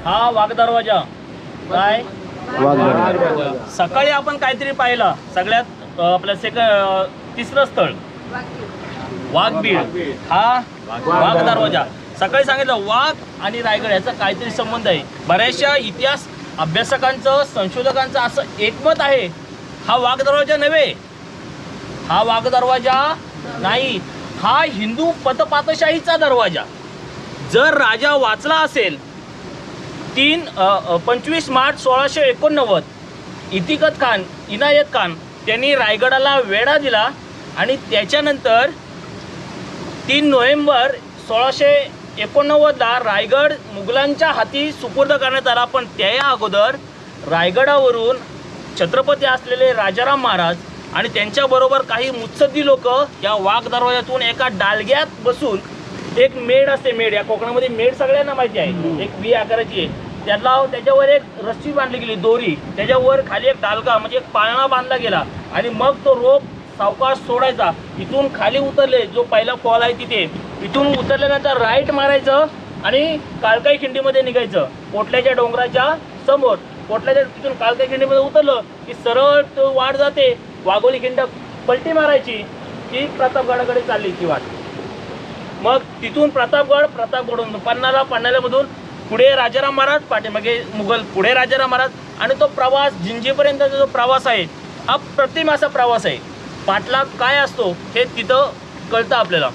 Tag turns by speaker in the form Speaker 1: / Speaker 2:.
Speaker 1: हा वाघ दरवाजा काय
Speaker 2: वाघ दरवाजा.
Speaker 1: सकाळी आपण काहीतरी पाहिलं सगळ्यात आपलं तिसरं स्थळ वाघबीड हा वाघ दरवाजा. सकाळी सांगितलं वाघ आणि रायगड याचा काहीतरी संबंध आहे. बऱ्याचशा इतिहास अभ्यासकांचं संशोधकांचं असं एकमत आहे हा वाघ दरवाजा नव्हे, हा वाघ दरवाजा नाही, हा हिंदू पतपातशाहीचा दरवाजा. जर राजा वाचला असेल 25 मार्च 1689 इनायत खान त्यांनी रायगडाला वेढा दिला आणि त्याच्यानंतर 3 नोव्हेंबर 1689ला रायगड मुघलांच्या हाती सुपूर्द करण्यात आला. पण त्या अगोदर रायगडावरून छत्रपती असलेले राजाराम महाराज आणि त्यांच्याबरोबर काही मुत्सद्दी लोक या वाघ दरवाजातून एका डालग्यात बसून, एक मेढ असते, मेढ या कोकणामध्ये मेढ सगळ्यांना माहिती आहे, एक व्ही आकाराची आहे, त्याच्यावर एक रस्सी बांधली गेली दोरी, त्याच्यावर खाली एक डालगा म्हणजे एक पाळणा बांधला गेला आणि मग तो रोप सावकाश सोडायचा. इथून खाली उतरले, जो पहिला फॉल आहे तिथे, इथून उतरल्यानंतर राईट मारायचं आणि काळकाई खिंडीमध्ये निघायचं. कोटल्याच्या डोंगराच्या समोर कोटल्याच्या तिथून काळकाई खिंडीमध्ये उतरलं की सरळ तो वाट जाते, वाघोली खिंड पलटी मारायची की प्रतापगडाकडे चालली ती वाट. मग तिथून प्रतापगडून पन्हाळ्यामधून पुढे राजाराम महाराज, पाठीमागे मुघल, पुढे राजाराम महाराज. आणि तो प्रवास जिंजीपर्यंतचा जो प्रवास आहे अप्रतिम असा प्रवास आहे. पाठलाग काय असतो हे तिथं कळतं आपल्याला.